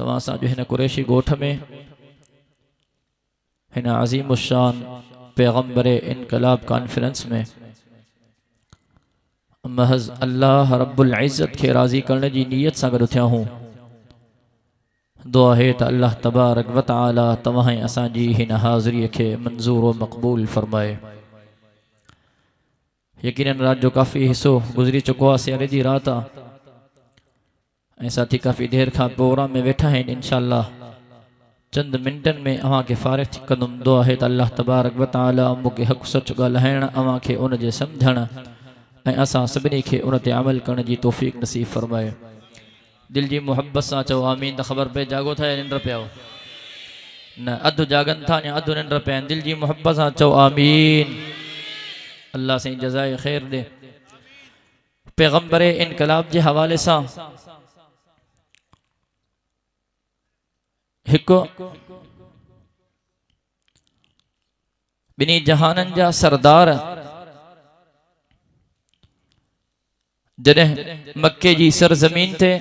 तव्हां असांजो हिन कुरैशी ॻोठ में हिन अज़ीम शान पैगम्बर इनकलाब कॉन्फ्रेंस में महज अल्लाह रब्बुल इज़्ज़त के राज़ी करने की नीयत से गॾु थिया हूँ। दुआ है त अल्लाह तबारक व तआला तव्हां असांजी हिन हाज़िरी के मंज़ूर व मक़बूल फरमाए। यकीनन रात जो काफ़ी हिस्सो गुज़री चुको आहे, सियारे जी रात आहे, साथी काफ़ी देर का प्रोग्राम में वेठा हैं। इंशाअल्लाह चंद मिनटन में अवां के फारिग थी कंदुमि। दुआ है त अल्लाह तबारक व तआला मूंखे हक़ सच ॻाल्हाइण, अवां खे उन जे सम्झण ऐं असां सभिनी खे उन ते अमल करण जी तौफ़ीक़ नसीब फरमाए। दिल जी मोहब्बत से चो आमीन। तो खबर पे जागो था या निंड पिया हो? न अधु जागन था या अधु निंड पिया। दिल जी मोहब्बत से चो आमीन। अल्लाह से जज़ाए खैर दे। पैगम्बर इनकलाब के हवाले से हिकु बिनी जहानन जा सरदार जॾहिं मक्के जी सरजमीन थे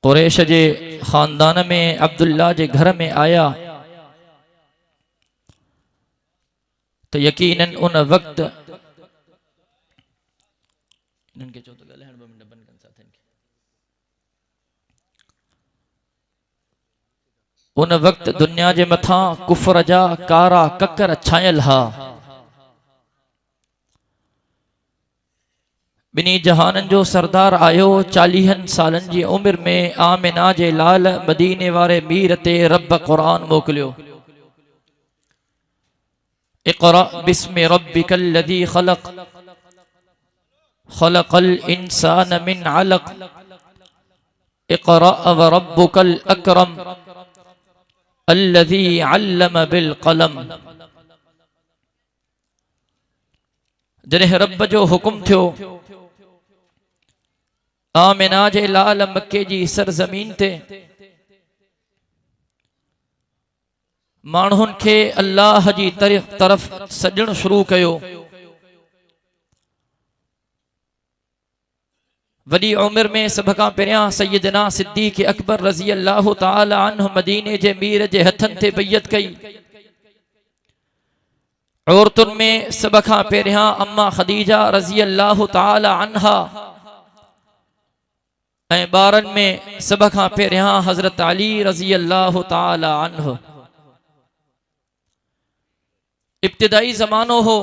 कुरैश जे खानदान में अब्दुल्ला जे घर में आया तो यकीनन उन वक्त दुनिया जे मथा कुफर जा कारा ककर छायल हा। बिनी जहानन जो सरदार आयो 40 सालन जी उम्र में आमिना जे लाल मदीने वारे मीर ते रब कुरान मोकलियो। इक़रा बिस्मि रब्बिकल लज़ी खलक़ खलक़ल इंसान मिन अलक़ इक़रा व रब्बुकल अकरम अल्लज़ी अल्लम बिल क़लम। जॾहिं रब जो हुक्म थियो आमिना जे लाल मक्के जी सरजमीन ते मानहुन के अल्लाह जी तरफ सजण शुरू कयो। वडी उम्र में सब का पहिरियां सैयदना सिद्दीक़ अकबर रज़ी अल्लाह ताला अन्हु मदीने जे मीर जे हथन ते बैयत कई। औरतुन में सब का पहिरियां अम्मा खदीजा रज़ी अल्लाह ताला अन्हा ऐं बारन में सब का पहिरियां हजरत अली रज़ी अल्लाह ताला अन्हु। इब्तिदाई ज़मानो हो,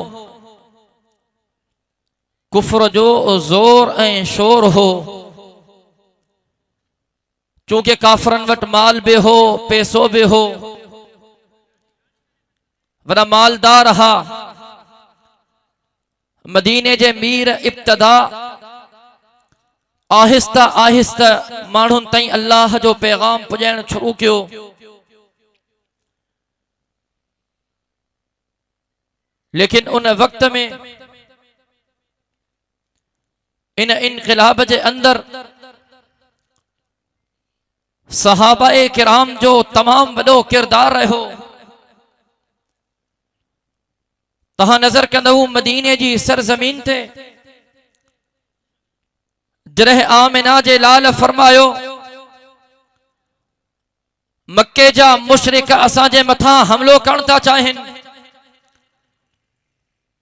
कुफ्र जो जोर ऐं शोर हो। चूंकि काफरन वट माल भी हो, पैसो भी हो, वड़ा मालदार हा। मदीने जे मीर इब्तदा आहिस्ता आहिस्ता मानहुन ताईं अल्लाह जो पैगाम पुजाइण शुरू कियो। लेकिन उन वक्त में इन इनकलाब के अंदर सहाबाए किराम जो तमाम वडो किरदार रहो। तहां नजर कंदो मदीने जी सरजमीन थे जॾहिं आमिना जे लाल फरमायो मक्के जा मुशरिक असांजे मथा हमलो करण था चाहिन,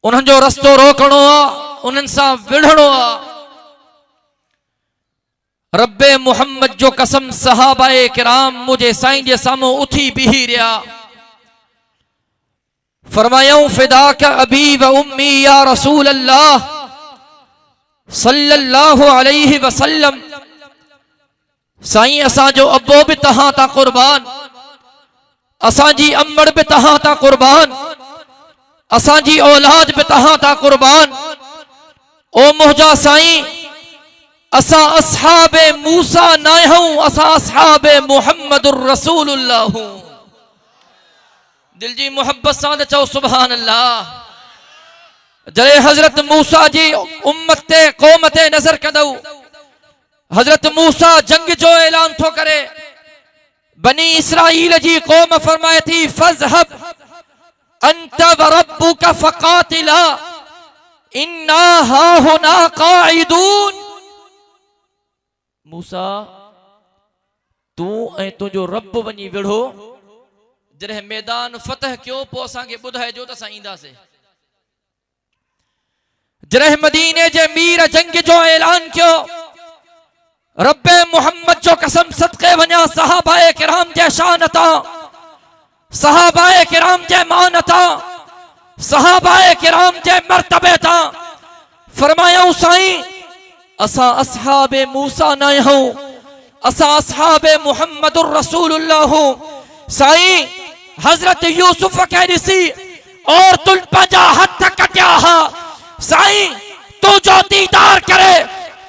उन्हनि जो रस्तो रोकणो आ, उन्हनि सां विढ़णो आ। रब्बे मुहम्मद जो कसम सहाबाए किराम मुझे साईं जे साम्हूं उथी बीही रहा। फरमायूं फिदाक अबी व उम्मी या रसूल अल्लाह सल्लल्लाहु अलैहि वसल्लम। साईं असांजो अब्बो भी तहां ता कुर्बान, असांजी अम्मड़ भी तहां ता कुर्बान, असांजी औलाद भी तहां ता कुर्बान। ओ मुहजा साईं असा अस्हाबे मूसा ना हूं, असा अस्हाबे मुहम्मदुर रसूलुल्लाह हूं। दिल जी मोहब्बत सां चओ सुभान अल्लाह। जॾहिं हजरत मूसा जी उम्मत ते कौम ते नजर कंदो, हजरत मूसा जंग जो ऐलान थो करे। बनी इसराइल जी कौम फरमाए थी फज़हब अंत व रब्बुक फक़ातिला इन्ना हाहुना क़ाइदून। मूसा तू ऐं तुंहिंजो रब वञी विढ़ो जॾहिं मैदान फतह कयो पोइ असांखे ॿुधाइजो त असां ईंदासीं। जॾहिं मदीने जे मीर जंग जो ऐलान कयो रब्बे मुहम्मद जो कसम सदके वञा सहाबाए किराम जे शान तां सहाबाए किराम जे मान तां सहाबाए किराम जे मर्तबे तां फरमायूं साईं असां असहाबे मूसा न आहियूं असां असहाबे मुहम्मदुर रसूलुल्लाह साईं हजरत यूसुफ के ॾिसी और तुल पंहिंजा हथ कटिया हा साईं तू जो दीदार करे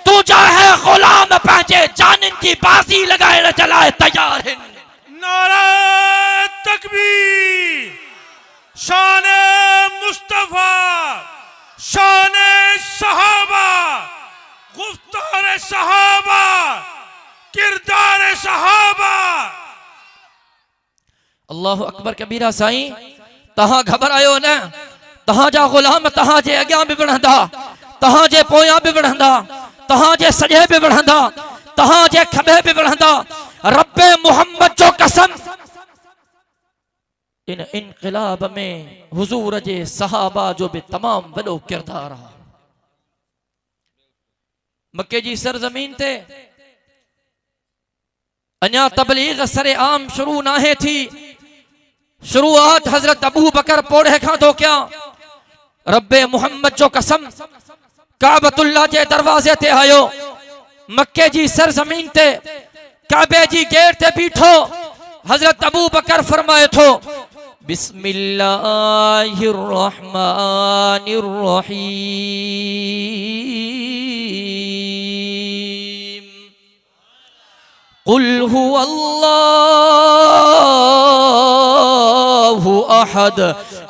तू चाहे गुलाम पंहिंजे जाननि जी बाज़ी लगाइण जे लाइ तैयार आहिनि। नारा तकबीर शान मुस्तफा शान सहाबा गुफ्तार सहाबा किरदार सहाबा। अल्लाहु अकबर कबीरा साईं तहां घबरायो न तहां जा गुलाम तहां जे अॻियां बि बढ़ंदा तहां जे पोयां बि बढ़ंदा तहां जे सॼे बि बढ़ंदा तहां जे खबे बि बढ़ंदा। रब्बे मुहम्मद जो कसम इन इनक़िलाब में हुजूर जे सहाबा जो भी तमाम वॾो किरदार आहे। मक्के जी सरजमीन ते अञा तबलीग सरे आम शुरू नाहे थी। शुरुआत हजरत अबू बकर पोड़े खां तो क्या रब्बे मुहम्मद जो कसम काबतुल्लाह जे दरवाजे ते आयो मक्के जी सरजमीन ते काबे जी गेट ते बीठो हजरत अबू बकर फरमाए थो बिस्मिल्लाहिर रहमानिर रहीम कुल हुवल्लाहु अहद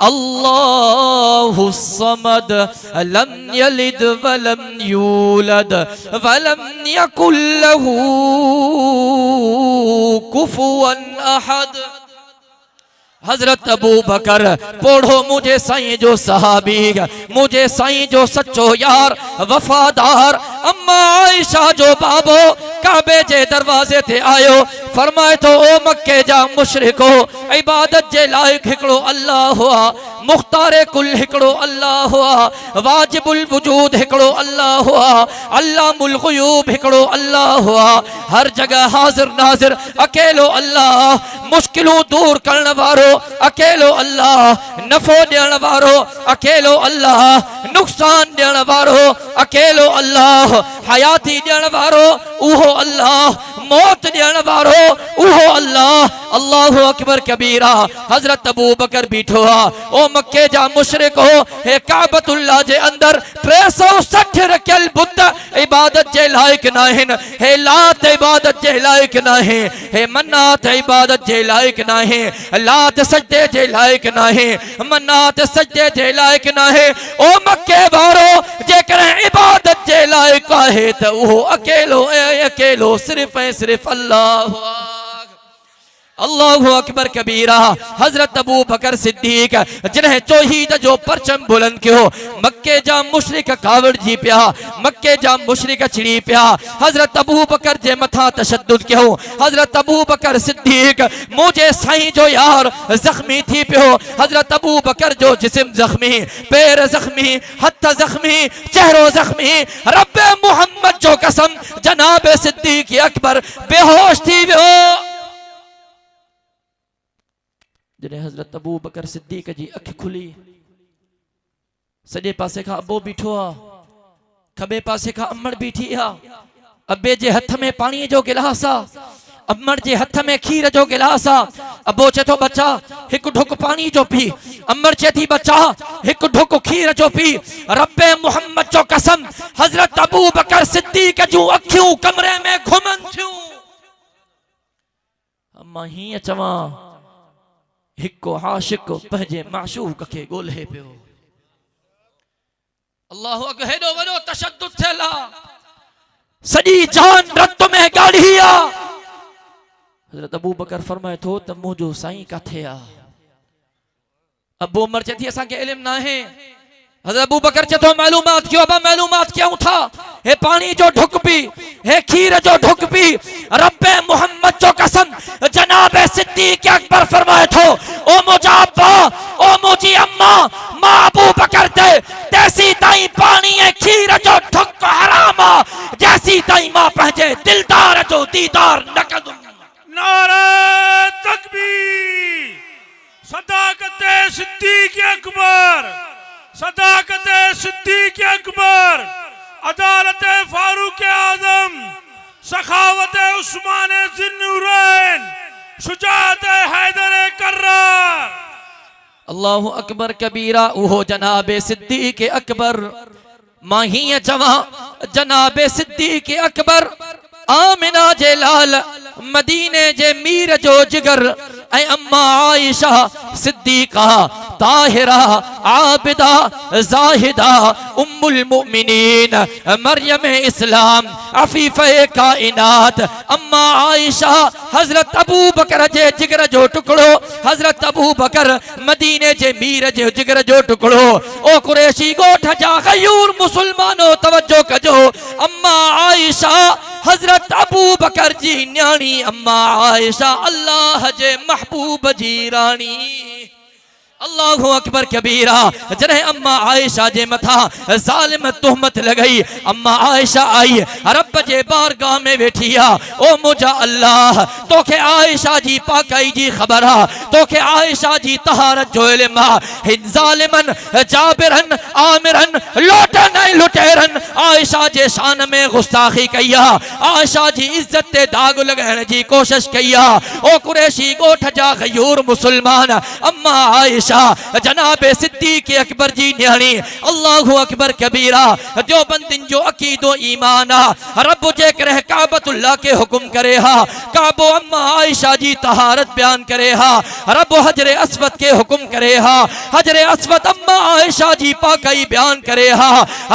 अल्लाहु समद लम यलिद वलम यूलद वलम यकुल लहू कुफुवन अहद। हजरत अबू बकर पढ़ो मुझे साईं जो सहाबी मुझे साईं जो सच्चो यार वफादार अम्मा आयशा जो बाबो काबे जे दरवाजे ते आयो फरमाए तो ओ मक्के जा मुशरिको इबादत जे लायक हिकड़ो अल्लाह हुआ मुख्तारे कुल हिकड़ो अल्लाह हुआ वाजिबुल वजूद हिकड़ो अल्लाह हुआ अल्लामुल गुयूब हिकड़ो अल्लाह हुआ हर जगह हाजिर नाजिर अकेलो अल्लाह मुश्किलों दूर करने वारो अकेलो अल्लाह नफो देने वारो अकेलो अल्लाह नुकसान देने वारो अकेलो अल्लाह हयाती देने वारो उहो अल्लाह मौत देने वारो उहो अल्लाह। अल्लाहु अकबर कबीरा। हजरत अबू बकर बीठो ओ मक्के जा मुशरिको हे काबतुल्लाह जे अंदर 360 रखियल बुत इबादत जे लायक नाहिन हे लात इबादत जे लायक नाहे हे मन्नात इबादत जे लायक नाहे लात सजदे जे लायक नाहे मन्नात सजदे जे लायक नाहे ओ मक्के वारो जेकर इबादत जे लायक आहे त उहो अकेलो अकेलो सिर्फ ऐं सिर्फ अल्लाह। अल्लाहु अकबर कबीरा। हजरत अबू बकर सिद्दीक जिन्हें तौहीद जो परचम बुलंद कियो मक्के जा मुशरिक कावड़ जी पिया मक्के जा मुशरिक छिड़ी पिया हजरत अबू बकर जे मथा तशद्दुद कियो हजरत अबू बकर सिद्दीक मुझे साईं जो यार जख्मी थी पियो हजरत अबू बकर जो जिस्म जख्मी पैर जख्मी हथ जख्मी चेहरो जख्मी रब्बे मुहम्मद जो कसम जनाब सिद्दीक अकबर बेहोश थी वियो। जॾहिं हजरत अबू बकर सिद्दीक जी अख खुली सॼे पासे खां अबो बीठो आहे खबे पासे खां अमड़ बीठी आहे अबे जे हथ में पानी जो गिलास आहे अमड़ जे हथ में खीर जो गिलास आहे अबो चए थो बच्चा हिकु ढुक पानी जो पी अमड़ चए थी बच्चा हिकु ढुक खीर जो पी। रब्बे मुहम्मद जो कसम हजरत अबू बकर सिद्दीक जूं अखियूं कमरे में घुमन थियूं। अम्मा हीअं चवां हिको आशिक पंहिंजे माशूक खे ॻोल्हे पियो। अल्लाह अकबर हेॾो वॾो तशद्दुद थियल आहे सॼी जान रत में गाढ़ी आहे। हज़रत अबू बकर फरमाए थो त मुंहिंजो साईं काथे आहे। अबू उमर चए थी असांखे इल्म न आहे। हज़रत अबू बकर चए थो मालूमात कयो अबा मालूमात कयूं था हे पानी जो ढुक पी हे खीर जो ढुक पी रब्बे मुहम्मद जो कसम सिद्दीक अकबर फरमाए थो ओ मुझा अब्बा ओ मुझी अम्मा मां अबू बकर दे तैसी ताई पानी है खीर जो ठुक हरामा जैसी ताई मां पंहिंजे दिलदार जो दीदार न कंदुम। नारे तकबीर। सदाकत सिद्दीक अकबर, सदाकत सिद्दीक अकबर, अदालत फारूक आजम, सखावत उस्मान ज़ुन्नूरैन, शुजाअत हैदर कर्रार। अल्लाहु अकबर कबीरा उहो जनाब सिद्दीक अकबर माही चवा जनाब सिद्दीक अकबर आमिना जे लाल मदीने जे मीर जो जिगर ऐ अम्मा आयशा सिद्दीका ताहिरा आबिदा जाहिदा उम्मुल मुमिनीन मरियम इस्लाम अफीफे कायनात अम्मा आयशा हजरत अबू बकर जे जिगर जो टुकड़ो हजरत अबू बकर मदीने जे मीर जे जिगर जो टुकड़ो ओ कुरैशी गोठ जा गयूर मुसलमानो तवज्जो कजो अम्मा आयशा हजरत अबू बकर जी न्याणी अम्मा आयशा अल्लाह जे महबूब जी रानी। अल्लाहु अकबर कबीरा। जरे अम्मा आयशा जे मथा जालिम तुहमत लगई अम्मा आयशा आई रब जे बारगाह में बैठिया ओ मुझा अल्लाह तोखे आयशा जी पाकाई जी खबर आ तोखे आयशा जी तहारत जो इल्म आ हिन जालिमन जाबिरन आमिरन लोटन लुटेरन आयशा जे शान में गुस्ताखी कईया आयशा जी इज्जत ते दाग लगाने जी कोशिश कईया ओ कुरैशी गोठ जा गयूर मुसलमान अम्मा आयशा जनाब सिद्दीक अकबर जी न्याणी अल्लाहु अकबर कबीरा देवबंदिन जो अकीदो ईमान रब जे करे काबतुल्लाह के हुक्म करे हा काबो अम्मा आयशा जी तहारत बयान करे हा रब हजरे अस्वद के हुक्म करे हा हजरे अस्वद अम्मा आयशा जी पाकई बयान करे हा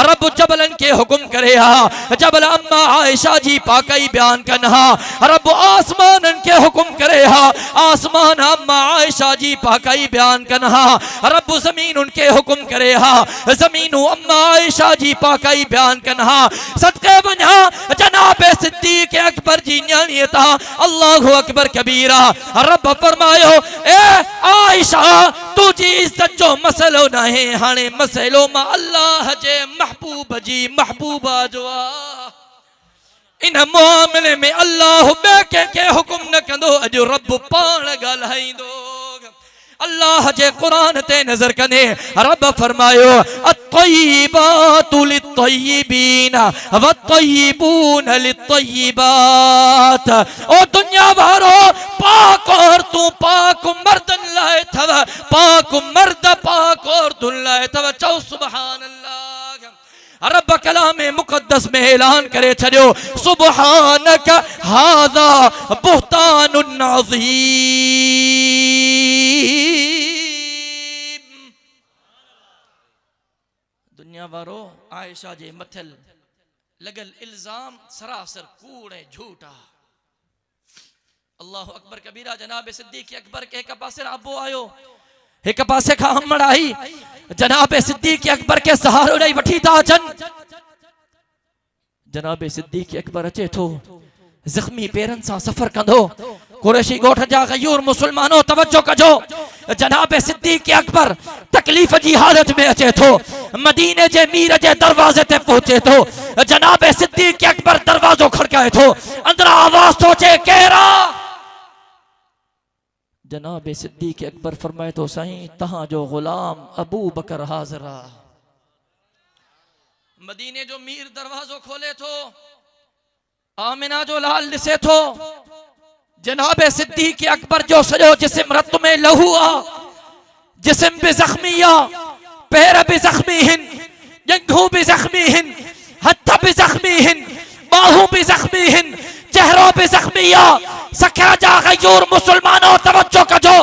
रब जबलन के हुक्म करे हा जबल अम्मा आयशा जी पाकई बयान कन्हा रब आसमानन के हुक्म करे हा आसमान अम्मा आयशा जी पाकई बयान कन्हा रब जमीन उनके हुक्म करे हा जमीनु अम्मा आयशा जी पाकई बयान कन्हा सदके बना जनाब सिद्दीक अकबर जी न्याणीता अल्लाहु अकबर कबीरा। रब फरमायो ए आयशा तुझी इज्जत जो मसलो नहीं हाने मसलो मा अल्लाह जे महबूब जी महबूबा जो इन मामले में अल्लाह के हुक्म न कंदो अजो रब पाण ॻाल्हाईंदो। अल्लाह जे कुरान ते नजर कने रब फरमायो अत्तय्यिबातु लित्तय्यिबीन वत्तय्यिबून लित्तय्यिबात। ओ दुनिया वारो पाक और तू पाक मर्दन लाए थव पाक मर्द पाक और दुन लाए थव चौ सुभान अल्लाह। रब कलाम मुकद्दस में ऐलान करे छड़ियो सुबहानक हादा बुहतानुन अज़ीम। दुनिया वारो आयशा जे मथल लगल इल्जाम सरासर कूड़ है झूठा। अल्लाह अकबर कबीरा। जनाब सिद्दीक अकबर के एक पासे अबो आयो एक पासे खा हमड़ आई जनाब सिद्दीक अकबर के सहारो नहीं वठी था अचन। जनाब सिद्दीक अकबर अचे थो जख्मी पेरन सा सफर कंदो कुरैशी गोठ जा गयूर मुसलमानो तवज्जो कजो जनाब सिद्दीक अकबर तकलीफ जी हालत में अचे थो मदीने जे मीर जे दरवाजे ते पहुंचे थो जनाब सिद्दीक अकबर दरवाजो खड़काए थो अंदर आवाज तो चे केरा। जनाब सिद्दीक अकबर फरमाए तो साईं तहां जो गुलाम अबू बकर हाजरा। मदीने जो मीर दरवाजो खोले थो आमिना जो लाल दिसे थो जनाब सिद्दीक अकबर जो सजो जिस्म रत में लहू आ जिस्म भी जख्मी आ पैर भी जख्मी हिन जंघू भी जख्मी हिन हथ भी जख्मी हिन बाहू भी जख्मी हिन चेहरो भी जख्मी आ सखा जा गयूर मुसलमानों तवज्जो कजो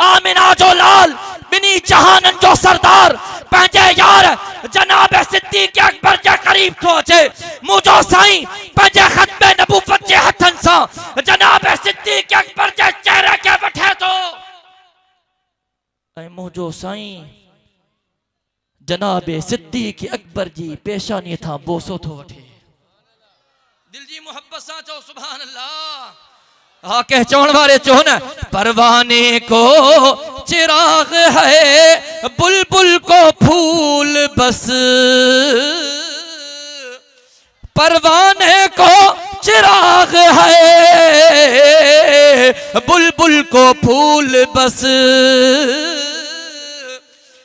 आमिना जो लाल बिनी जहानन जो सरदार पंजे यार जनाब सिद्दीक अकबर के करीब तो अचे मुझो साईं पंजे खत्मे नबूवत के हथन सा जनाब सिद्दीक अकबर के चेहरे के बैठे तो ऐ मुझो साईं जनाब सिद्दीक अकबर जी पेशानी था बोसो तो वठे दिल जी मोहब्बत सा चो सुभान अल्लाह। हाँ कह चौण वारे चो न परवाने को चिराग है, बुलबुल को फूल बस। परवाने को चिराग है, बुलबुल को फूल बस।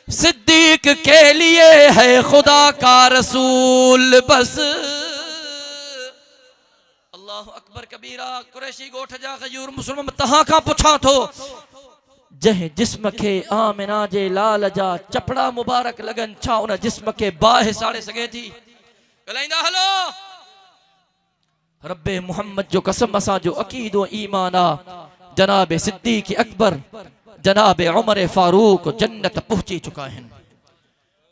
सिद्दीक के लिए है खुदा का रसूल बस। अल्लाहु अकबर कबीरा। कुरैशी गोठ जा गयूर मुसलमान तहां का पुछा थो, जह जिस्म के आमिना जे लाल जा चपड़ा मुबारक लगन, छा उन जिस्म के बाह साड़े सके थी? ॻाल्हाईंदा हलो। रब्बे मोहम्मद जो कसम असां जो अकीदो ईमान आ, जनाब सिद्दीक अकबर जनाब उमर फारूक जन्नत पहुंची चुका है।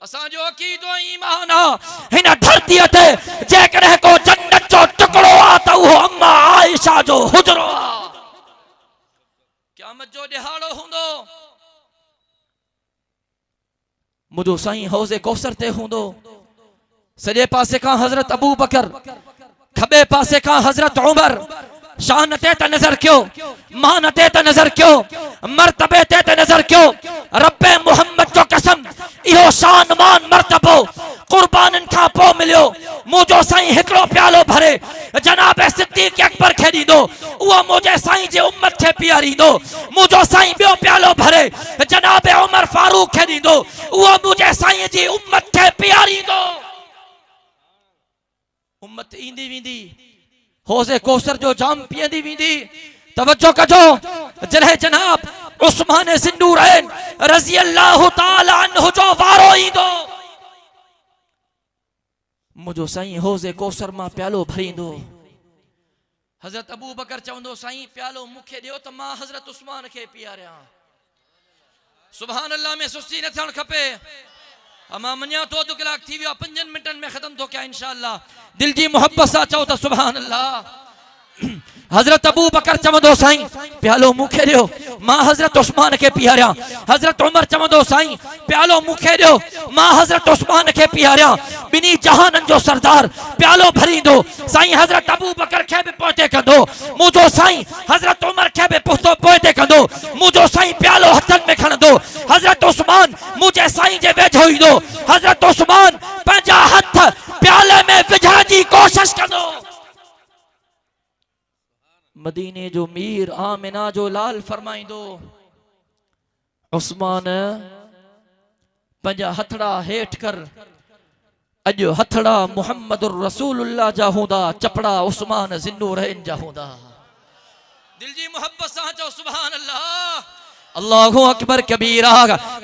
असां जो अकीदो ईमान आ, हिन धरती ते जेकॾहिं को जन्नत जो टुकड़ो आ त उहो अम्मा आयशा जो हुजरो आ। क़यामत जो ॾिहाड़ो हूंदो, मुंहिंजो साईं हौज़े कौसर ते हूंदो। सॼे पासे खां हज़रत अबू बकर, खबे पासे का हजरत उमर। शान ते त नजर क्यों, मान ते त नजर क्यों, मर्तबे ते त नजर क्यों। रब्बे मोहम्मद जो कसम इहो शान मान मर्तबो कुर्बानन खां पो मिलियो। मुझो साईं हिकड़ो प्यालो भरे जनाब सिद्दीक अकबर खे ॾींदो, उहो मुझे साईं जे उम्मत खे पीआरींदो। मुझो साईं ॿियो प्यालो भरे जनाब उमर फारूक खे ॾींदो, उहो मुझे साईं जी उम्मत खे पीआरींदो। उम्मत ईंदी वेंदी, हौज़े कौसर जो जाम पीअंदी वेंदी। तवज्जो कजो, जॾहिं जनाब उस्मान ज़िन्नूरैन रज़ी अल्लाह ताला अन्हु जो वारो ईंदो, मुझो साईं हौज़े कौसर मां प्यालो भरींदो। हज़रत अबू बकर चवंदो, साईं प्यालो मूंखे ॾियो त मां हज़रत उस्मान खे पीआरियां। सुभान अल्लाह में सुस्ती न थियणु खपे। अमा मञा तो 2 कलाक थी वियो, 5 मिंटनि में ख़त्म तो क्या इंशाअल्लाह। दिल जी मोहब्बत सां चओ त सुभान अल्लाह। हजरत अबू बकर चवंदो, साईं प्यालो मूंखे ॾियो, मां हजरत उस्मान खे पीआरियां। हजरत उमर चवंदो, साईं प्यालो मूंखे ॾियो, मां हजरत उस्मान खे पीआरियां। ॿिन्ही जहाननि जो सरदार प्यालो भरींदो। साईं हजरत अबू बकर खे बि पोइते कंदो, मुझो साईं हजरत उमर खे बि पोइते कंदो। मुझो साईं प्यालो हथनि में खणंदो। हजरत उस्मान मुझे साईं जे वेझो ईंदो। हजरत उस्मान पंहिंजा हथ प्याले में विझण जी कोशिश कंदो। मदीने जो मीर आमिना जो लाल फरमाइंदो, उस्मान पंहिंजा हथड़ा हेठ कर। अॼु हथड़ा मुहम्मदुर रसूलुल्लाह जा हूंदा, चपड़ा उस्मान ज़िन्नूरैन जा हूंदा। दिल जी मोहब्बत सां चओ सुभान अल्लाह। अल्लाहु अकबर कबीरा।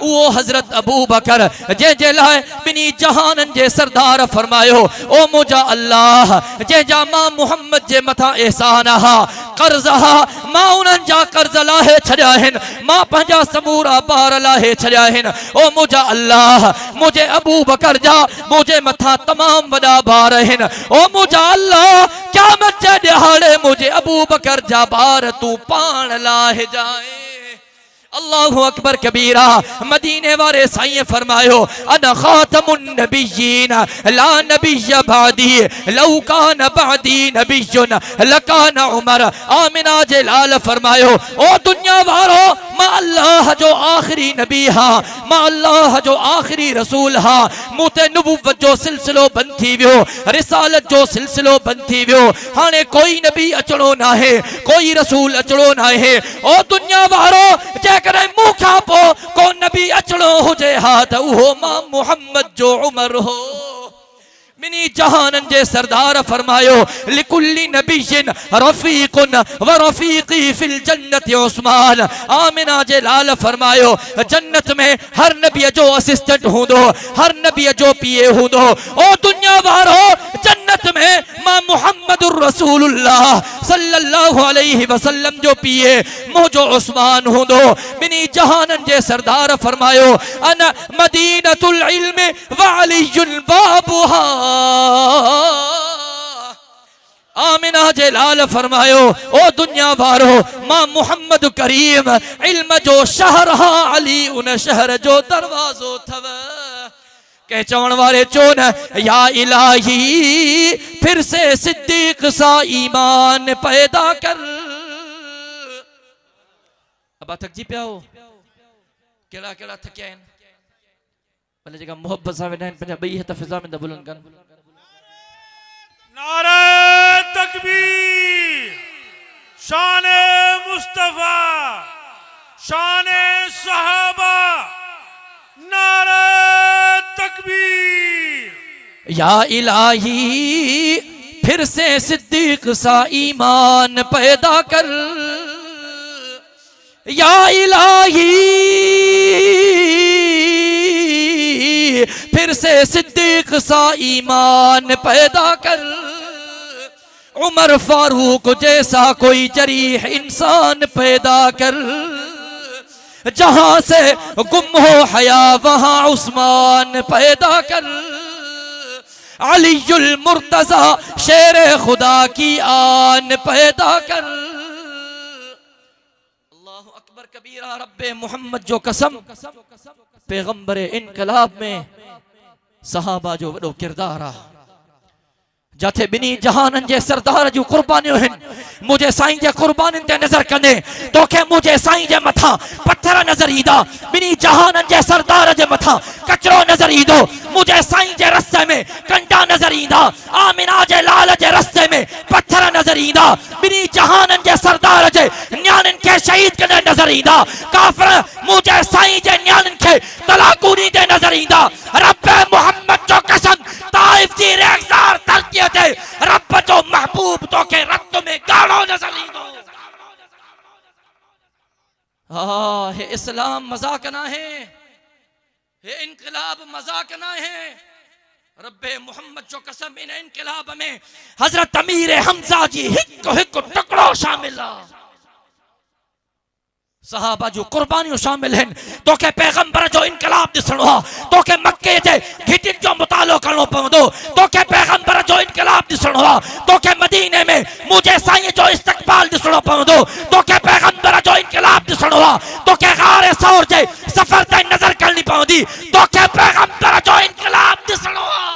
वो हजरत अबू बकर जे लाए बिनी जहानन जे सरदार फरमायो, ओ मुझा अल्लाह जे जा मां मुहम्मद जे मथा एहसान हा, कर्ज हा, मां उन्हनि जा कर्ज लाहे छॾिया आहिनि, मां पंहिंजा समूरा ॿार लाहे छॾिया आहिनि। ओ मुझा अल्लाह मुझे अबू बकर जा मुझे मथा तमाम वॾा ॿार आहिनि। ओ मुझा अल्लाह क़यामत जे ॾिहाड़े मुझे अबू बकर जा ॿार तू पाण लाहे जाए। अल्लाहु अकबर कबीरा। मदीने वाले साईं फरमायो, अना खातमुन नबिय्यीन ला नबिय्य बादी, लौ कान बादी नबिय्युन लकान उमर। आमिना जे लाल फरमायो, ओ दुनिया वारो मां अल्लाह जो आखिरी नबी हा, मां अल्लाह जो आखिरी रसूल हा। मूते नबुवत जो सिलसिलो बंद थी वियो, रिसालत जो सिलसिलो बंद थी वियो। हाणे कोई नबी अचणो ना है, कोई रसूल अचणो ना है। ओ दुनिया वारो जेकॾहिं मूंखां पोइ को नबी अचणो हुजे हा त उहो मां मुहम्मद जो उमर हो। बिनी जहानन जे सरदार फरमायो, लिकुल्ली नबिय्यिन रफीकुन व रफीकी फिल जन्नत उस्मान। आमिना जे लाल फरमायो, जन्नत में हर नबी जो असिस्टेंट हूंदो, हर नबी जो पीए हूंदो। ओ दुनिया वारो जन्नत में मां मुहम्मदुर रसूलुल्लाह सल्लल्लाहु अलैहि वसल्लम जो पीए मुझो उस्मान हूंदो। बिनी जहानन जे सरदार फरमायो, अना मदीनतुल इल्म व अलीयुल बाबुहा। आमिना जे लाल फरमायो, ओ दुनिया वारो मां मुहम्मद करीम इल्म जो शहर हा, अली उन शहर जो दरवाजो थव। के चवण वाले चो न, या इलाही फिर से सिद्दीक सा ईमान पैदा कर। अबा थकजी पिया हो केड़ा केड़ा थकिया आहिनि भले जेका मोहब्बत सां वेठा आहिनि पंहिंजा ॿई हथ फिज़ा में था बुलंद कनि नारे तकबीर शान मुस्तफा शान सहाबा नारे तकबीर या इलाही फिर से सिद्दीक सा ईमान पैदा कर या इलाही फिर से सिद्दीक सा ईमान पैदा कर उमर फारूक जैसा कोई जरीह इंसान पैदा कर जहां से गुम हो हया वहां उस्मान पैदा कर अलीयुल मुर्तजा शेर खुदा की आन पैदा कर अल्लाह अकबर कबीरा रब्बे मोहम्मद जो कसम पैगंबर इनकलाब में सहाबा जो वडो किरदार आ जाते बिनी जहानन जे सरदार जो कुर्बानियों हैं मुझे साईं जे कुर्बानिन ते नजर कंदे तोखे मुझे साईं जे मथा पत्थर नजर ईंदा बिनी जहानन जे सरदार जे मथा कचरो नजर ईंदो मुझे साईं जे रस्ते में कंडा नजर ईंदा आमिना जे लाल जे रस्ते में पत्थर नजर ईंदा बिनी जहानन जे सरदार जे न्याणन के शहीद कंदे नजर ईंदा काफिर मुझे साईं जे न्याणन के तलाकूनी दे नजर ईंदा रब्बे मोहम्मद जो कसम ताइफ जी रेगज़ार तरकियत रब जो महबूब तो के रक्त में गाढ़ो नजर ईंदो हे इस्लाम मजाक ना है हे इनकलाब मजाक ना है रब्बे मोहम्मद जो कसम इन इनकलाब में हजरत अमीर हमजा जी हिक हिक टुकड़ो शामिल आ सहाबा जो कुर्बानियों शामिल हैं तो के पैगंबर जो इनकलाब दिसणो हा तो के मक्के जे घिटिन जो मुतालो करणो पवंदो तो के पैगंबर जो इनकलाब दिसणो हा तो के मदीने में मुझे साईं जो इस्तकबाल दिसणो पवंदो तो के पैगंबर जो इनकलाब दिसणो हा तो के गारे सौर जे सफर ते नजर करनी पवंदी तो के पैगंबर जो इनकलाब दिसणो हा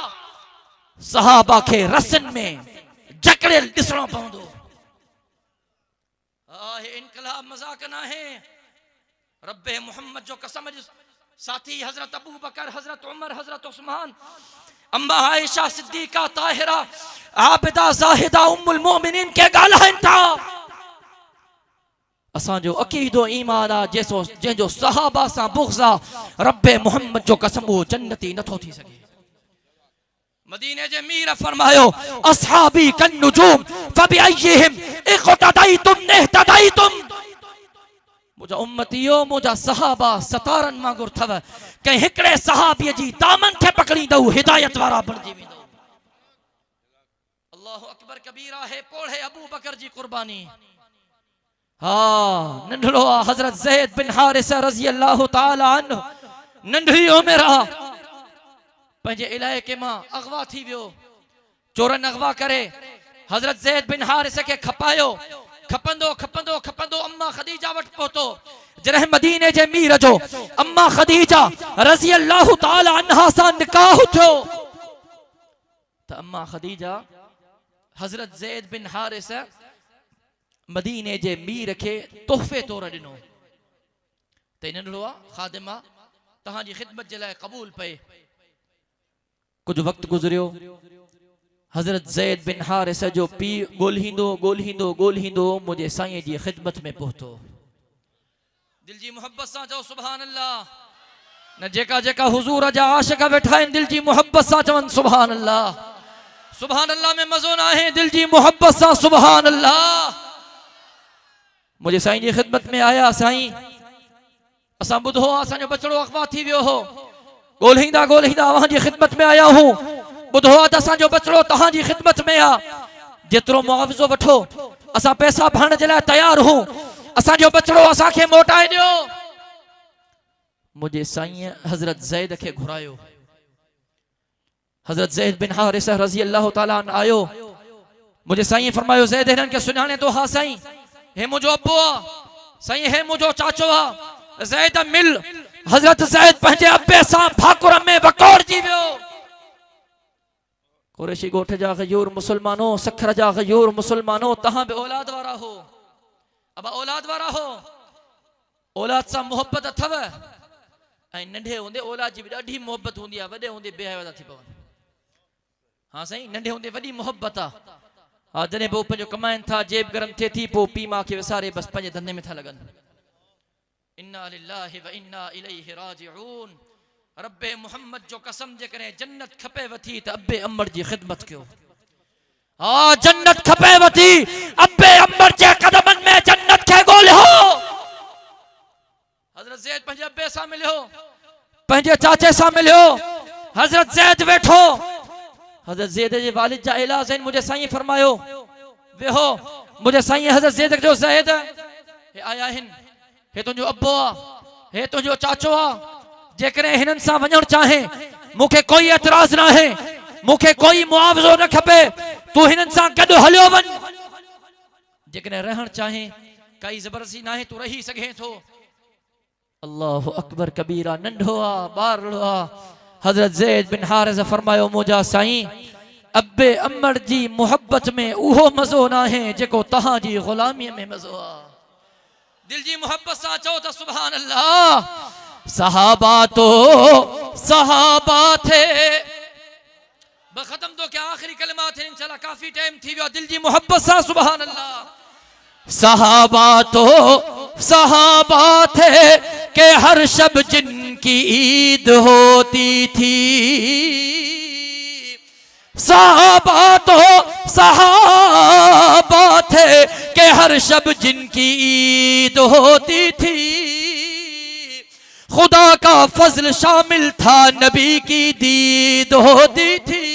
सहाबा के रसन में जकड़े दिसणो पवंदो इनकलाब मजाक ना है रब्बे मोहम्मद जो कसम साथी हजरत अबू बकर हजरत उमर हजरत उस्मान अम्मा आयशा सिद्दीका ताहिरा आबिदा जाहिदा उम्मुल मोमिनीन के गालहन था असा जो अकीदो ईमान आ जैसो जो सहाबा सा बुग़्ज़ा रब्बे मोहम्मद जो कसम वो जन्नती नथो थी सके मदीने जे मीर फरमायो अस्हाबी कन नुजूम फबिअय्यिहिम इक़्तदैतुम इह्तदैतुम मुझा उम्मतियो मुझा सहाबा सतारन मांगुर थव के हिकड़े सहाबी जी दामन के पकड़ी दऊ हिदायत वारा बणजी वेंदो अल्लाहु अकबर कबीरा है पोढ़े अबू बकर जी कुर्बानी हां नंढड़ो हजरत ज़ैद बिन हारिसा रज़ी अल्लाह तआला अन्हु नंढड़ी उम्र आ पंजे इलाके में अगवा थी वियो चोरन अगवा करे हजरत ज़ैद बिन हारिसा के खपायो खपंदो खपंदो खपंदो अम्मा खदीजा वट पहुतो जरे मदीने जे मीर जो अम्मा खदीजा रज़ी अल्लाह तआला अन्हा सा निकाह थियो त अम्मा खदीजा हजरत ज़ैद बिन हारिसा मदीने जे मीर के तोहफे तौर दिनो ते नंढड़ो खादिमा तहां जी खिदमत जे लाए कबूल पे कुछ वक्त गुजरियो हजरत ज़ैद बिन हारिसा जो पी गोलहिंदो मुझे साईं जी खिदमत में पहुंचो दिल जी मोहब्बत सा जाओ सुभान अल्लाह न जेका जेका हुजूर जा आशिक बैठा हैं दिल जी मोहब्बत सा चवन सुभान अल्लाह में मजो ना है दिल जी मोहब्बत सा सुभान अल्लाह मुझे साईं जी खिदमत में आया साईं असा बुधो असा जो बचड़ो अखवा थी वियो हो गोलहिंदा वहां जी खिदमत में आया हूं बुधो असा जो बचड़ो तहां जी खिदमत में आ जेतरो मुआवजो वठो असा पैसा भरण जे लाए तैयार हूं असा जो बचड़ो असा के मोटाए दियो मुझे साईं हजरत ज़ैद के घुरायो हजरत ज़ैद बिन हारिसा रज़ी अल्लाह तआला अन आयो मुझे साईं फरमायो ज़ैद हिनन के सुनाने तो हा साईं हे मुझो अब्बो आ साईं हे मुझो चाचो आ ज़ैद मिल हजरत ज़ैद पंहिंजे अब्बे सां भाकुर में वकोर जी वियो कुरैशी गोठ जा गयूर मुसलमानो सखर जा गयूर मुसलमानो तहां बि औलाद वारा हो अब औलाद वारा हो औलाद सां मोहब्बत अथव ऐं नंढे हूंदे औलाद जी बि ॾाढी मोहब्बत हूंदी आहे, वॾे हूंदे बेहया थी पवनि। हाँ साईं, नंढे हूंदे वॾी मोहब्बत आहे। हा जॾहिं पोइ पंहिंजो कमाइनि था, जेब गरम थिए थी, पोइ पीउ माउ खे विसारे बसि पंहिंजे धंधे में था लॻनि। इन्ना लिल्लाहि व इन्ना इलैहि राजिऊन। रब्बे मुहम्मद जो कसम जे करे जन्नत खपे वठी त अब्बे अम्बर जी ख़िदमत कयो। हाँ जन्नत खपे वठी अब्बे अम्बर जे कदमनि में जन्नत खे ॻोल्हियो। हज़रत ज़ैद पंहिंजे अब्बे सां मिलियो, पंहिंजे चाचे सां मिलियो। हज़रत ज़ैद वेठो, हज़रत ज़ैद जे वालिद जा इलाज आहिनि। मुझे साईं फरमायो वेहो, मुझे साईं हज़रत ज़ैद जो ज़ैद हे आया आहिनि, हे तुंहिंजो अब्बो आहे, हे तुंहिंजो चाचो आहे। जेकॾहिं हिननि सां वञणु चाहे मूंखे कोई एतिराज़ न आहे, मूंखे कोई मुआवज़ो न खपे, तू हिननि सां गॾु हलियो वञ। जेकॾहिं रहणु चाहे काई ज़बरदस्ती न आहे, तू रही सघे थो। अल्लाहु अकबर कबीरा। नंढो आहे, ॿारड़ो आहे। हज़रत ज़ैद बिन हारिस फरमायो मुंहिंजा साईं अब्बे अम्मड़ जी मोहब्बत में उहो मज़ो न आहे जेको तव्हां जी ग़ुलामीअ में मज़ो आहे। दिल जी मोहब्बत सां चओ त सुभान अल्लाह। सहाबा तो सहाबा थे। ख़त्म तो क्या आखिरी कलमा थे इंशाल्लाह, काफी टाइम थी वियो। दिल जी मोहब्बत सां सुभान अल्लाह। सहाबा तो सहाबा थे के हर शब जिनकी ईद होती थी। सहाबा तो सहाबा थे के हर शब जिनकी ईद होती थी। खुदा का फजल शामिल था, नबी की दीद होती थी।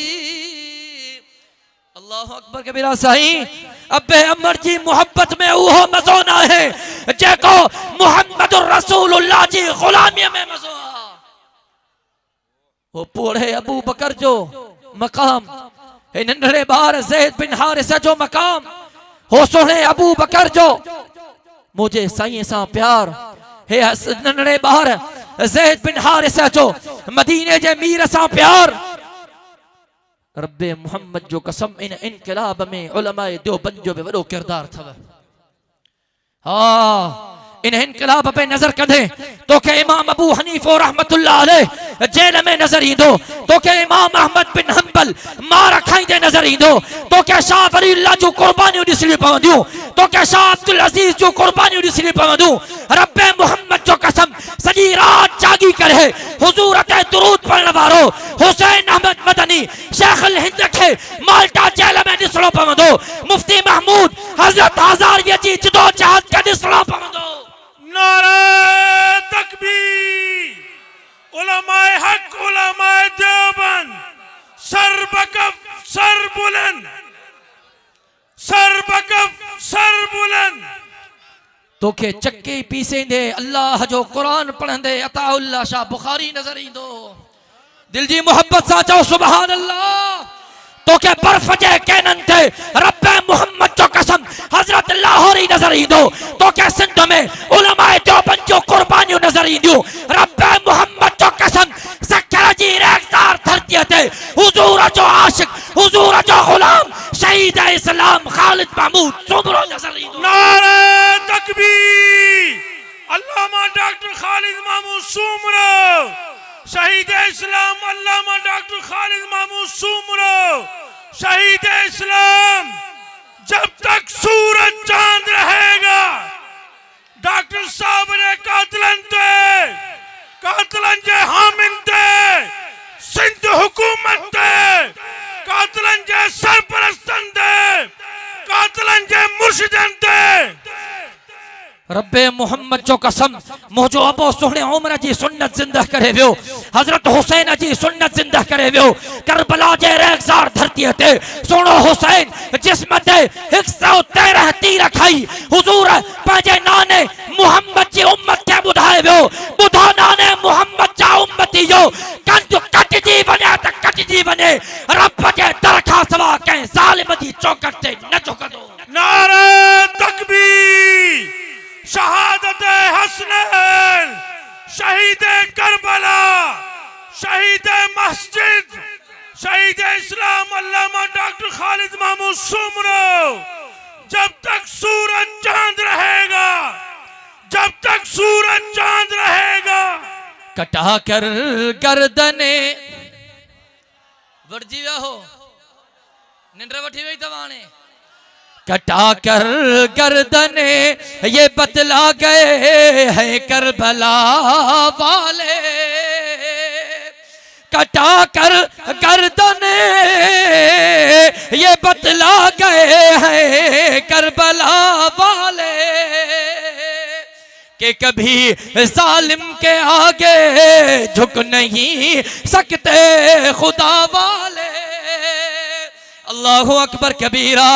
अल्लाहु अकबर कबीरा। साईं अब्बे अमर जी मोहब्बत में उहो मज़ो न है जेको मुहम्मदुर रसूलुल्लाह जी गुलामी में मज़ो आहे। वो पोड़े अबू बकर जो मकाम, हे नंढड़े ॿार ज़ैद बिन हारिसा जो मकाम, हो सोहणे अबू बकर जो मुझे साईं सां प्यार, हे नंढड़े ॿार ज़ैद बिन हारिसा जो मदीने जे मीर सां प्यार। रब्बे मुहम्मद जो कसम इन इनकलाब में उलमाए देवबंद जो भी वॾो किरदार अथव। हाँ इन इनकलाब पे नजर कढे तो के इमाम अबू हनीफा रहमतुल्लाह अलैह जेल में नजर ईंदो, तो के इमाम अहमद बिन हंबल मार खाईंदे नजर ईंदो, तो के शाह वलीउल्लाह जो कुर्बानियूं ॾिसणी पवंदियूं, तो के शाह अब्दुल अजीज जो कुर्बानियूं ॾिसणी पवंदियूं। रब्बे मुहम्मद जो कसम सॼी रात जागी करे हुजूर ते दुरूद पढ़ण वारो हुसैन अहमद मदनी शेख अल हिंद के माल्टा जेल में ॾिसणो पवंदो। मुफ्ती महमूद हजरत हज़ारवीह जी जदोजहद के ॾिसणो पवंदो। नारे तकबीर। उलमाए हक, उलमाए देवबंद, सर बकफ सर बुलंद, सर बकफ सर बुलंद। तोखे चक्के पीसेंदे अल्लाह जो कुरान पढ़ंदे अताउल्लाह शाह बुखारी नजर ईंदो। दिल जी मोहब्बत सां चओ सुभान अल्लाह। तोखे बर्फ जे कैनन थे रब्बे मुहम्मद जो कसम हजरत लाहौरी नजर ईंदो। तोखे सिंध में उलमाए देवबंद जो कुर्बानियूं नजर ईंदियूं। रब्बे मुहम्मद जो कसम सखर जी रेगज़ार धरतीअ ते हुजूर जो आशिक, हुजूर जो गुलाम शहीद इस्लाम खालिद महमूद सुमरो नजर ईंदो। नारे तकबीर। अल्लामा डॉक्टर खालिद महमूद सुमरो शहीद इस्लाम। अल्लामा डॉक्टर खालिद महमूद सुमरो शहीद इस्लाम। जब तक सूरज चांद रहेगा डॉक्टर साहब ने कातलन जे हामिन ते सिंध हुकूमत ते कातलन जे सरपरस्तन ते कातलन जे मुर्शिदन ते। रब्बे मुहम्मद जो कसम मुझो अबो सोहणे उमर जी सुन्नत जिंदा करे वियो, हजरत हुसैन जी सुन्नत जिंदा करे वियो। करबला जे रेगज़ार धरतीअ ते सोनो हुसैन जिस्म ते 113 तीर खाई हुजूर पंहिंजे नाने मुहम्मद जी उम्मत खे ॿुधाए वियो, ॿुधो नाने मुहम्मद जा उम्मती जो कंध कटजी वञे त कटजी वञे, रब जे दर खां सवा कंहिं ज़ालिम जी चौकट ते न झुकंदो। नारे तकबीर। शहादत हसनैन शहीद करबला शहीद मस्जिद शहीद इस्लाम अल्लामा डॉक्टर खालिद महमूद सुमरो। जब तक सूरज चांद रहेगा, जब तक सूरज कटा कर गर्दने वर्जी विया हो निंड वठी वही तवाने कटा कर गर्दने ये बतला गए हैं करबला वाले कटा कर गर्दने ये बतला गए हैं करबला वाले कि कभी जालिम के आगे झुक नहीं सकते खुदा वाले। अल्लाहु अकबर कबीरा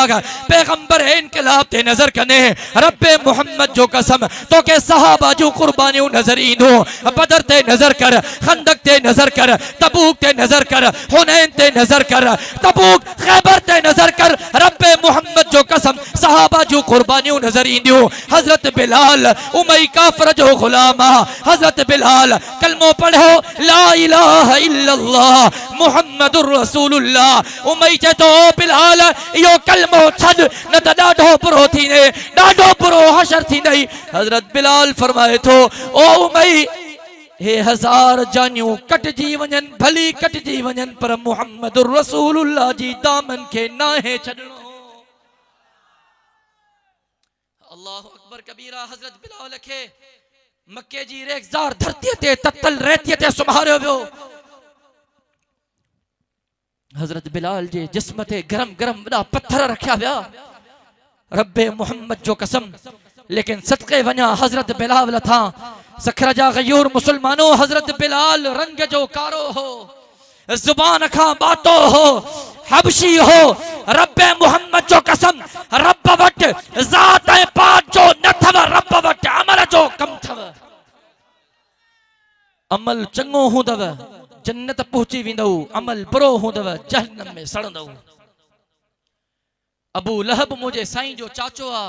पैगंबर इनकलाब ते नजर कने रब्बे मोहम्मद जो कसम तो के सहाबा जो कुर्बानी नजर ईंदो बदर ते नजर कर खंदक ते नजर कर तबूक ते नजर कर हुनैन ते नजर कर तबूक खैबर ते नजर कर रब्बे मोहम्मद जो कसम सहाबा जो कुर्बानी नजर ईंदो हजरत बिलाल उमई काफर जो गुलामा हजरत बिलाल कलमो पढ़ो ला इलाहा इल्लल्लाह मुहम्मदुर रसूलुल्लाह उमई चे तो बिलाल यो कलमो छद न त ॾाढो बुरो थींदे ॾाढो बुरो हशर थींदई। हजरत बिलाल फरमाए थो ओ उमई हे हजार जानियूं कटजी वञनि भली कटजी वञनि पर मुहम्मदुर रसूलुल्लाह जी दामन खे नाहे छॾणो। अल्लाहु अकबर कबीरा हजरत बिलाल खे मक्के जी रेगज़ार धरती ते ततल रेतीअ ते सुम्हारियो वियो। हजरत बिलाल जे जिस्म ते गरम गरम वॾा पत्थर रखिया विया रब्बे मोहम्मद जो कसम। लेकिन सदके वञा हजरत बिलाल था सखर जा गयूर मुसलमानों हजरत बिलाल रंग जो कारो हो जुबान खां बातो हो हबशी हो रब्बे मोहम्मद जो कसम रब वट ज़ात ऐं पाक जो न थव रब वट अमल जो कम थव। अमल चंगो हूंदव जन्नत पहुंची वेंदव अमल बुरो हूंदव जहन्नम में सड़ंदव। अबू लहब मुझे साईं जो चाचो आ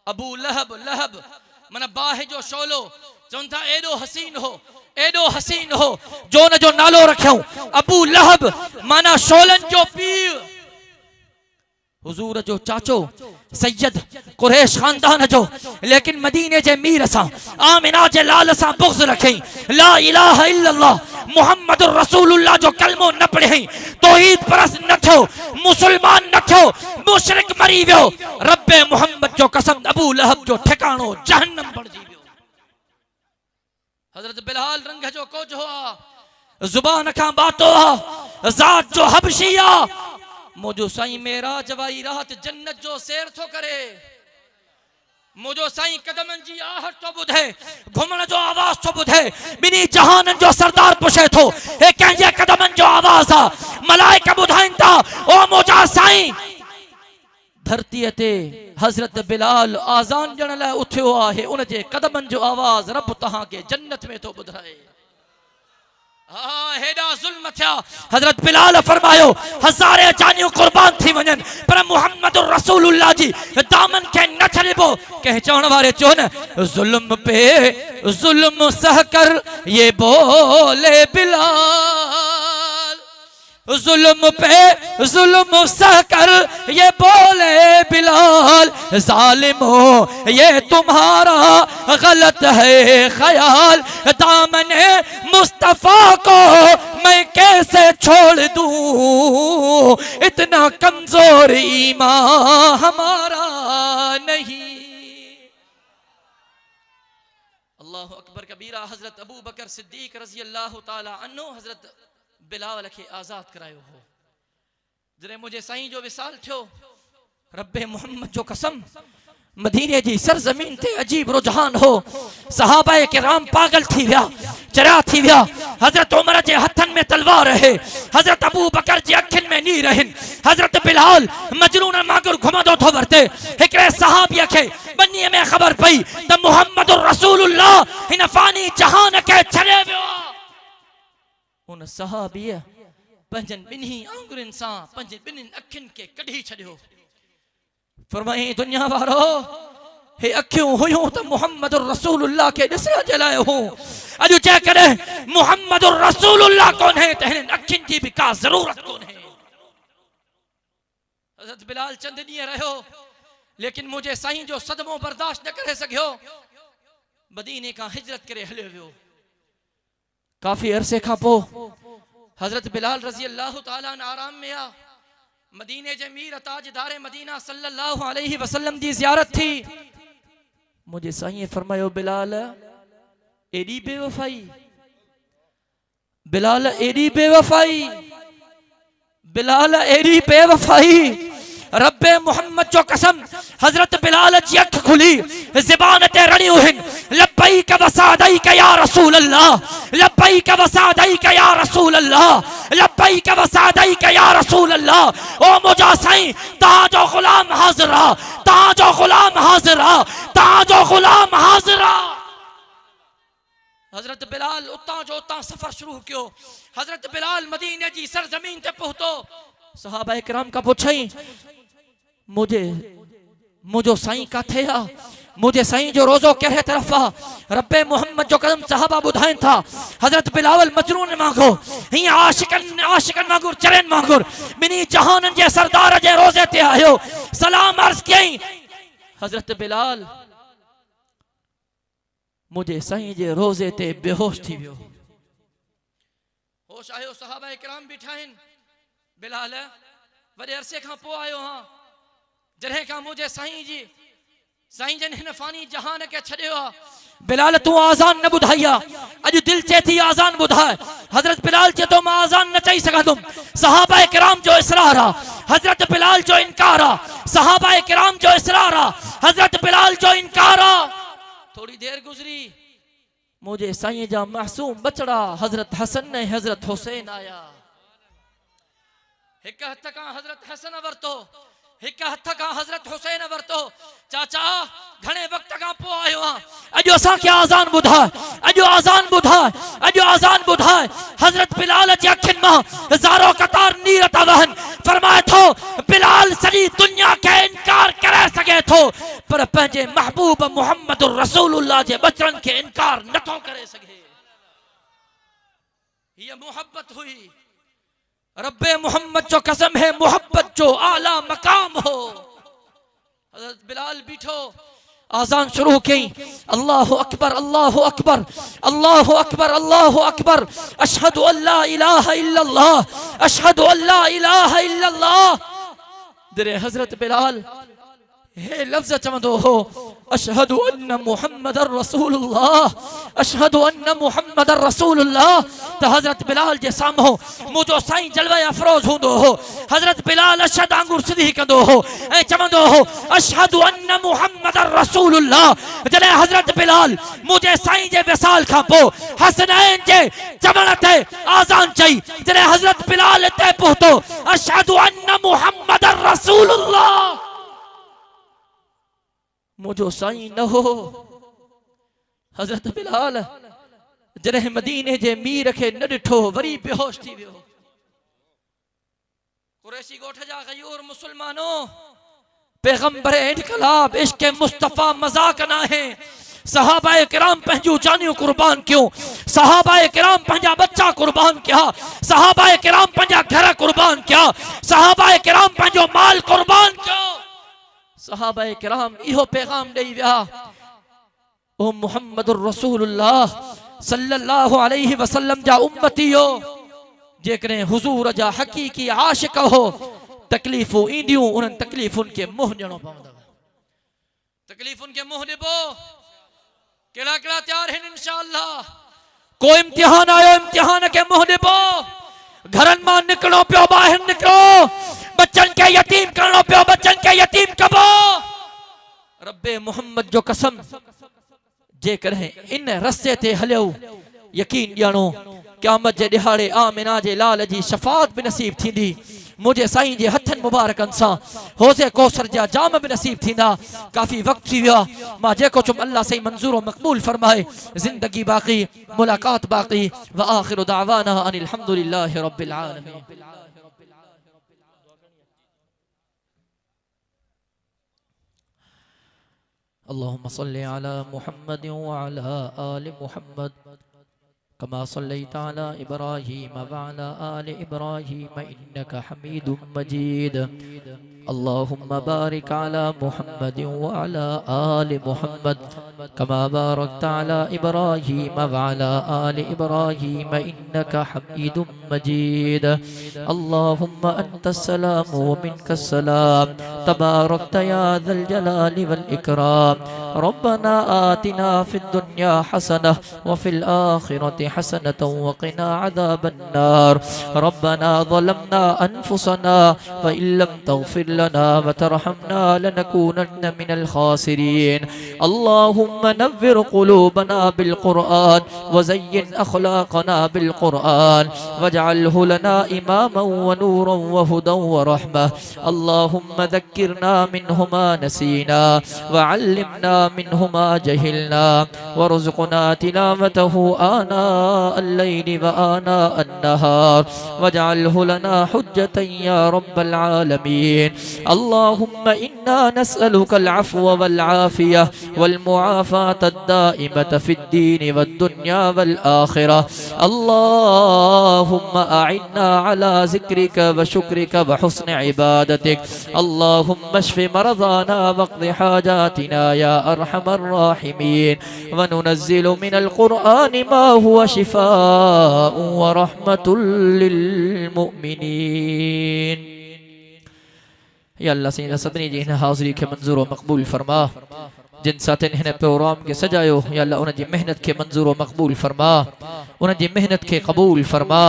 अबू लहब लहब मन बाहे जो शोलो चवन था एडो हसीन हो जो न जो नालो रखियो अबू लहब माना शोलन जो पीर हुजूर जो चाचो सैयद कुरैश खानदान जो लेकिन मदीने जे मीर सा आमिना जे लाल सा बुग़्ज़ रखई ला इलाहा इल्लल्लाह मुहम्मदुर रसूलुल्लाह जो कलमो न पढ़ई तौहीद परस्त न थियो मुसलमान न थियो मुशरिक मरी वियो रब्बे मोहम्मद जो कसम अबू लहब जो ठिकाणो जहन्नम बणजी वियो। हजरत बिलाल रंग जो कोज हुआ जुबान खां बातो आ ज़ात जो हबशी आ मुझो साईं मेराज वाई रात जन्नत जो सैर थो करे मुझो साईं कदमन जी आहट तो बुधे घुमण जो आवाज तो बुधे बिनी जहानन जो सरदार पुछे थो हे कंहिंजे कदमन जो आवाज आ मलाइका बुधाइन था ओ मुझा साईं धरती ते हजरत बिलाल आजान ॾियण लाइ उथियो आहे उन जे कदमन जो आवाज रब तहां के जन्नत में तो बुधाए। हेडा जुल्म थिया हजरत बिलाल फरमायो हजारे जानियूं कुर्बान थी वञनि पर मुहम्मदुर रसूलुल्लाह जी दामन खे न छॾिबो। कंहिं चवण वारे चयो न जुल्म पे जुल्म सह कर ये बोले बिलाल जुल्म पे जुल्म सह कर ये बोले बिलाल जालिमो ये तुम्हारा गलत है ख्याल दामने मुस्तफा को मैं कैसे छोड़ दूं इतना कमजोर ईमान हमारा नहीं। अल्लाहु अकबर कबीरा हजरत अबू बकर सिद्दीक रज़ी अल्लाह ताला अन्हु हजरत बिलाल खे आजाद करायो हो जरे मुझे साईं जो विसाल थियो रब्बे मोहम्मद जो कसम मदीने जी सरजमीन ते अजीब रुझान हो सहाबाए किराम पागल थी विया चरा थी विया हजरत उमर जे हथन में तलवार है हजरत अबू बकर जी अखिन में नीर रहन हजरत बिलाल मजनून मांगुर घुमंदो थो वरते हिकड़े सहाबी खे बन्नी में खबर पई त मुहम्मदुर रसूलुल्लाह हिन फानी जहान के छड़े वियो। उन सहाबी पंजन बिन्ही आंगुरन सा पंज बिन्हिन अखिन के कढी छड़ियो फरमाई दुनिया वारो हे अखियों हुयूं त मुहम्मदुर रसूलुल्लाह के ॾिसण जे लाइ हो अॼु जे करे मुहम्मदुर रसूलुल्लाह कोन है त हिन अखिन जी भी का जरूरत कोन है। हजरत बिलाल चंद ॾींहं रहियो लेकिन मुझे साईं जो सदमो बर्दाश्त न करे सघियो मदीने का हिजरत करे हलियो वियो। काफ़ी अरसे खां पोइ हज़रत बिलाल रज़ी अल्लाह ताला अन्हु आराम में आ। मदीने जे मीर ताजदार मदीना सल्लल्लाहु अलैहि वसल्लम जी ज़ियारत थी। मुझे साईं फरमायो बिलाल एडी बेवफाई, बिलाल एडी बेवफाई, बिलाल एडी बेवफाई। रब्बे मोहम्मद जो कसम हजरत बिलाल जी अख खुली ज़बान ते रड़ियूं हिन लब्बैक व सअदैक या रसूल अल्लाह, लब्बैक व सअदैक या रसूल अल्लाह, लब्बैक व सअदैक या रसूल अल्लाह। ओ मुझा साईं तहां जो गुलाम हाज़िर आ, तहां जो गुलाम हाज़िर आ, तहां जो गुलाम हाज़िर आ। हजरत बिलाल उतां जो उतां सफर शुरू कियो। हजरत बिलाल मदीने जी सरजमीन ते पहुतो। सहाबा इकराम का पुछई मुझे मुझो साईं काथे आ, मुझे साईं जो रोज़ो कहिड़े तरफ़ आ। रब्बे मोहम्मद जो कदम सहाबा ॿुधाइनि था। हजरत बिलाल मजनून वांगुरु हीअं आशिकन वांगुरु चरन वांगुरु ॿिन्ही जहाननि जे सरदार जे रोज़े ते आयो, सलाम अर्ज़ कयईं। हजरत बिलाल मुझे साईं जे रोज़े ते बेहोश थी वियो। होश आयो, सहाबा इकराम बीठा आहिनि। बिलाल वॾे अरसे खां पोइ आयो हां, जॾहिं खां मुझे साईं जन हिन फानी जहान के छॾियो आ। बिलाल तू आज़ान न ॿुधाई आ, अॼु दिल चे थी आज़ान ॿुधाए। हजरत बिलाल चए तो मां आज़ान न चई सघंदुमि। सहाबा इकराम जो इसरार आ, हजरत बिलाल जो इनकार आ। सहाबा इकराम जो इसरार आ, हजरत बिलाल जो इनकार आ। थोड़ी देर गुजरी, मुझे साईं जा मासूम बचड़ा हजरत हसन ने हजरत हुसैन आया। एक हथ का हजरत हसन वरतो, एक हथ का हजरत हुसैन वरतो। चाचा घणे वक्त का पो आयो हां, अजो असा के आज़ान बुधाए, अजो आज़ान बुधाए, अजो आज़ान बुधाए। हजरत बिलाल जी अखिन मां हजारों कतार नीर था वहन। फरमाए थो बिलाल सॼी दुनिया के इनकार करे सके थो, पर पंहिंजे महबूब मोहम्मद रसूलुल्लाह जे बचन के इनकार नथो करे सके। ये मोहब्बत हुई। रब्बे मोहम्मद जो कसम है मोहब्बत जो आला मकाम हो। हज़रत बिलाल बीठो, आज़ान शुरू कई। अल्लाहु अकबर, अल्लाहु अकबर, अल्लाहु अकबर, अल्लाहु अकबर। अशहदु अल्ला इलाहा इल्लल्लाह, अशहदु अल्ला इलाहा इल्लल्लाह। दरे हज़रत बिलाल हे लफ्ज़ चवंदो हो अशहदु अन्न मुहम्मदर रसूलुल्लाह, अशहदु अन्न मुहम्मदर रसूलुल्लाह। तो हजरत बिलाल जे साम्हूं मुझो साईं जलवे अफरोज हुंदो हो। हजरत बिलाल अशहद आंगुर सिधी कंदो हो ऐं चवंदो हो अशहदु अन्न मुहम्मदर रसूलुल्लाह। जॾहिं हजरत बिलाल मुझे साईं जे विसाल खां पोइ हसनैन जे चवण ते आज़ान चई, जॾहिं हजरत बिलाल ते पहुतो अशहदु अन्न मुहम्मदर रसूलुल्लाह, मुझो साईं न हो। हजरत बिलाल जॾहिं मदीने जे मीर खे न ॾिठो वरी बेहोश थी वियो। कुरैशी ॻोठ जा गयूर मुसलमानो, पैगंबर इनकलाब इश्क मुस्तफा मजाक न है। सहाबाए किराम पंहिंजूं जानियूं कुर्बान क्यों, सहाबाए किराम पंहिंजा बच्चा कुर्बान किया, सहाबाए किराम पंहिंजा घर कुर्बान किया, सहाबाए किराम पंहिंजो माल कुर्बान कियो। सहाबाए किराम इहो पैगाम ॾेई विया, ओ मुहम्मदुर रसूलुल्लाह सल्लल्लाहु अलैहि वसल्लम जा उम्मतियो, जेकॾहिं हुजूर जा हकीकी आशिक हो, तकलीफ़ूं ईंदियूं, उन्हनि तकलीफ़ुनि खे मुंहुं ॾियणो पवंदव। तकलीफ़ुनि खे मुंहुं ॾिबो। कहिड़ा कहिड़ा तयार आहिनि इंशाअल्लाह। को इम्तिहान आयो, इम्तिहान खे मुंहुं ॾिबो। घरनि मां निकिरणो पियो, ॿाहिरि निकिरो, बच्चन के यतीम करणो पियो, बच्चन के यतीम कबो। रब्बे मोहम्मद जो कसम, जेकॾहिं इन रस्ते ते हलियो, यकीन ॼाणो क़यामत जे ॾिहाड़े आमिना जे लाल जी शफ़ाअत भी नसीब थींदी। मुझे साईं जे हथन मुबारकन सां हौज़े कौसर जा जाम भी नसीब थींदा। काफ़ी वक्त थी वियो आहे, मां जेको चुम अल्लाह सही मंज़ूर और मक़बूल फरमाए। ज़िंदगी बाक़ी, मुलाकात बाक़ी। व आखिरु दावाना अनिल हम्दुलिल्लाहि रब्बिल आलमीन। अल्लाहुम्मा सल्लि अला मुहम्मद व अला आलि मुहम्मद कमा सल्लैता अला इब्राहीम व अला आलि इब्राहीम इन्नका हमीदुम मजीद। अल्लाहुम्मा बारिक अला मुहम्मद व अला आलि मुहम्मद कमा बारकता अला इब्राहीम व अला आलि इब्राहीम इन्नका हमीदुम मजीद। अल्लाहुम्मा अंतस्सलाम व मिनकस्सलाम तबारकता या ज़ल जलालि वल इकराम। रब्बना आतिना फिद दुनिया हसनह व फिल आखिरति हसनतन व क़िना अज़ाबन नार। रब्बना ज़लमना अनफुसना व इल्लम तग़फिर लना व तरहमना लनकूनन्न मिनल खासिरीन। अल्लाहुम्मा नव्विर क़ुलूबना बिल क़ुरआन व ज़य्यिन अख़लाक़ना बिल क़ुरआन वजअल्हु लना इमामन व नूरन व हुदन व रहमह। अल्लाहुम्मा ज़क्किरना मिन्हु मा नसीना व अल्लिमना मिन्हु मा जहिलना वरज़ुक़ना तिलावतहु आना अल-लैलि व आना अन-नहार वजअल्हु लना हुज्जतन या रब्बल आलमीन। अल्लाहुम्मा इन्ना नस्अलुका अल-अफ़्व वल-आफ़ियह वल-मुआफ़ात अद-दाइमत फ़िद-दीन वद-दुन्या वल-आख़िरह। अल्लाहुम्मा अइन्ना अला ज़िक्रिका व शुक्रिका व हुस्न इबादतिक। अल्लाहुम्मा अश्फ़ि मरज़ाना वक़्दि हाजातिना या अरहमर राहिमीन। व नुनज़्ज़िलु मिनल क़ुरआनि मा हुवा शिफ़ाअun व रहमतुल लिल मुमिनीन। या अल्लाह से सदनी जी हिन हाज़री के मंजूर व मक़बूल फरमा। जिन साथिन हिन प्रोग्राम के सजायो या अल्लाह उन जी मेहनत के मंजूर व मक़बूल फरमा, उन जी मेहनत के कबूल फरमा।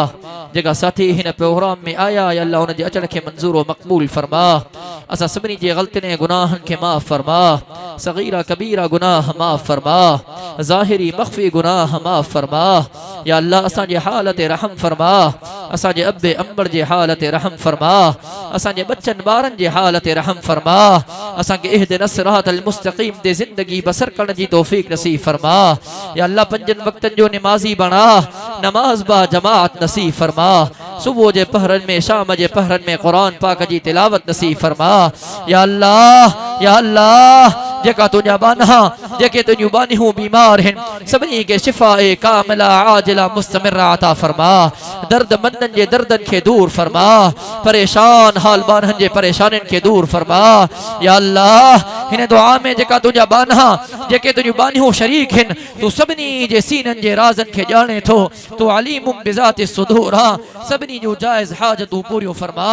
जेका साथी हिन प्रोग्राम में आया या अल्लाह उन जे अचण के मंजूर व मक़बूल फरमा। असां सभिनी जे ग़लतियुनि गुनाहनि खे माफ़ फरमा। सगीरा कबीरा गुनाह माफ़ फरमा, ज़ाहिरी मख़फ़ी गुनाह माफ़ फरमा। या अल्लाह असां जे हालत रहम फरमा, असां जे अब्बे अंबर जे हालत रहम फरमा, असां जे बच्चन ॿारनि जे हालत रहम फरमा। असां खे इहदिना सिरातल मुस्तक़ीम ते ज़िंदगी बसर करण जी तौफ़ीक़ नसीब फरमा। या अल्लाह पंजन वक्तन जो नमाज़ी बना, नमाज बा जमात नसीब फरमा। सुबह जे पहरन में, शाम जे पहरन में कुरान पाक जी तिलावत नसीब फरमा। या अल्लाह, या अल्लाह जेका तुझा बाना, जेके तुझू बानियूं बीमार हैं सभिनी के शिफ़ाए कामिला आजिला मुस्तमिरा अता फरमा। दर्द मंदन जे दर्दन के दूर फरमा, परेशान हाल बानहन जे परेशानिन के दूर फरमा। या अल्लाह हिन दुआ में जेका तुझा बाना, जेके तुझू बानियूं शरीक हैं, तू सभिनी जे सीनन जे राज़न के जाने थो। तू अलीमुम बिज़ाति सुदूर। सभिनी जो जायज़ हाजतूं पूरियूं फरमा,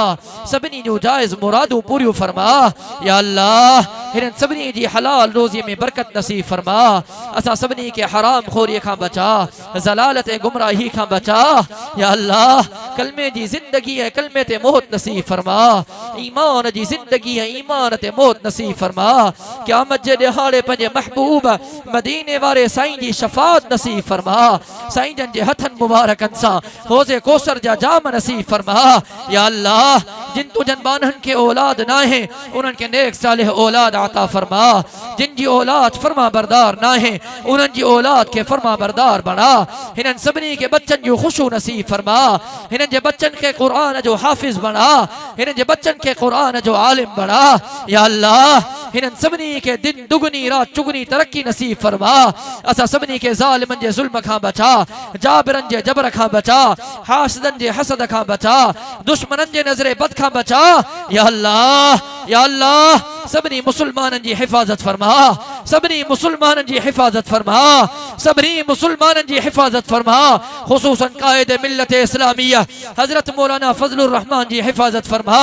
सभिनी जो जायज़ मुरादूं पूरियूं फरमा। या अल्लाह हिन सभिनी जी हलाल रोज़ी में बरकत नसीब फरमा। असां सभिनी के हराम खोरी खां बचा, ज़लालत गुमराही खां बचा। या अल्लाह कलमे जी ज़िंदगी है, कलमे ते मौत नसीब फरमा। ईमान जी ज़िंदगी है, ईमान ते मौत नसीब फरमा। क़यामत जे ॾिहाड़े पंहिंजे महबूब मदीने वारे साईं जी शफ़ाअत नसीब फरमा। साईं जन जे हथन मुबारकन सां हौज़े कौसर जा जाम नसीब फरमा। या अल्लाह जिन तुझन बानहन के औलाद ना है, उन्हन के नेक सालिह औलाद अता फरमा। जिन जी औलाद फरमा बरदार ना है, उन्हन जी औलाद के फरमा बरदार बना। हिनन सभिनी के बच्चन जो खुशू नसीब फरमा। हिनन जे बच्चन के कुरान जो हाफिज बना, हिनन जे बच्चन के कुरान जो आलिम बना। या अल्लाह हिनन सभिनी के दिन दुगनी रात चुगनी तरक्की नसीब फरमा। असां सभिनी के ज़ालिमन जे ज़ुल्म खां बचा, जाबिरन जे जबर खां बचा, हासिदन जे हसद खां बचा, दुश्मनन जे नज़रे बद खां बचा। या अल्लाह, या अल्लाह सभिनी मुसलमानन जी हिफाजत फरमा, सभिनी मुसलमानन जी हिफाजत फरमा, सभिनी मुसलमानन जी हिफाजत फरमा। खुसूसन कायदे मिल्लत इस्लामिया हज़रत मौलाना फजलुर रहमान जी हिफाजत फरमा।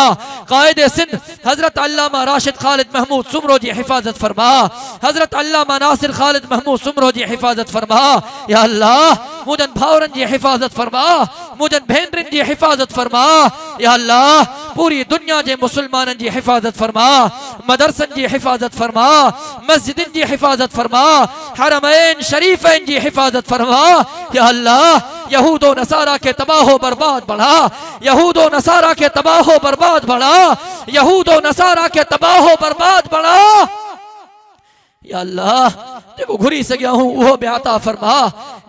कायदे सिंध हज़रत अल्लामा राशिद खालिद महमूद सुमरो जी हिफाजत फरमा। हज़रत अल्लामा नासिर खालिद महमूद सुमरो जी हिफाजत फरमा। या अल्लाह मुजन भावरन जी हिफाजत फरमा, मुजन भेनरन जी हिफाजत फरमा। या अल्लाह पूरी दुनिया जे मुसलमानन जी हिफाजत फरमा, मदरसन जी हिफाजत फरमा, मस्जिदन जी हिफाजत फरमा, हरमैन शरीफैन जी हिफाजत फरमा। या अल्लाह यहूदो नसारा के तबाह बर्बाद बढ़ा, यहूदो नसारा के तबाह बर्बाद बढ़ा, यहूदो नसारा के तबाह बर्बाद बढ़ा। या अल्लाह जेको घुरी सघिया हूं उहो बि अता फरमा,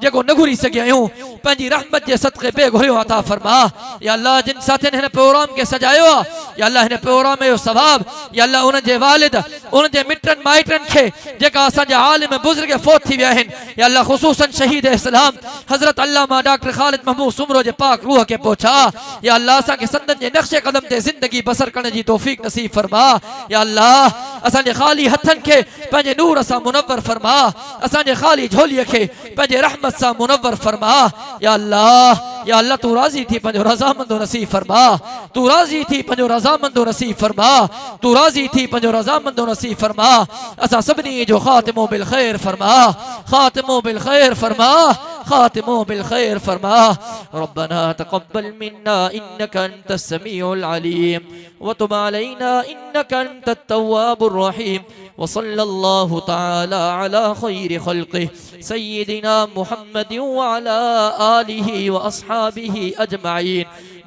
जेको न घुरी सघिया आहियूं पंहिंजी रहमत जे सदक़े बे घुरियो अता फरमा। या अल्लाह जिन साथियुनि हिन प्रोग्राम के सजायो, या अल्लाह हिन प्रोग्राम जो सवाब या अल्लाह उन जे वालिद उन जे मिटन माइटन के जेका असांजा आलिम बुजुर्ग फोत थी विया आहिनि या अल्लाह ख़ुसूसन शहीद इस्लाम हज़रत अल्लामा डॉक्टर ख़ालिद महमूद सुमरो जे पाक रूह के पहुंचा या अल्लाह असांखे संदन जे नक्शे कदम ते ज़िंदगी बसर करण जी तौफ़ीक़ नसीब फरमा या अल्लाह असांजे ख़ाली हथन के पंहिंजे नूर सां मुनव्वर फरमा असांजे ख़ाली झोलीअ खे पंहिंजे रहमत सां मुनव्वर फरमा या अल्लाह तू राज़ी थी पंहिंजो रज़ामंदो नसीब फरमा तू राज़ी थी पंहिंजो रज़ामंदो नसीब फरमा तू राज़ी थी पंहिंजो रज़ामंदो नसीब फरमा असां सभिनी जो ख़ातिमो बिल ख़ैर फरमा ख़ातिमो बिल ख़ैर फरमा ख़ातिमो बिल ख़ैर फरमा रब्बना तक़ब्बल मिन्ना इन्नका अंतस समीउल अलीम व तुब अलैना इन्नका अंतत तव्वाबुर रहीम वसल्लल्लाहु तआला अला खैरि खल्क़िहि सय्यिदिना मुहम्मदिन व अला आलिहि व अस्हाबिहि अजमईन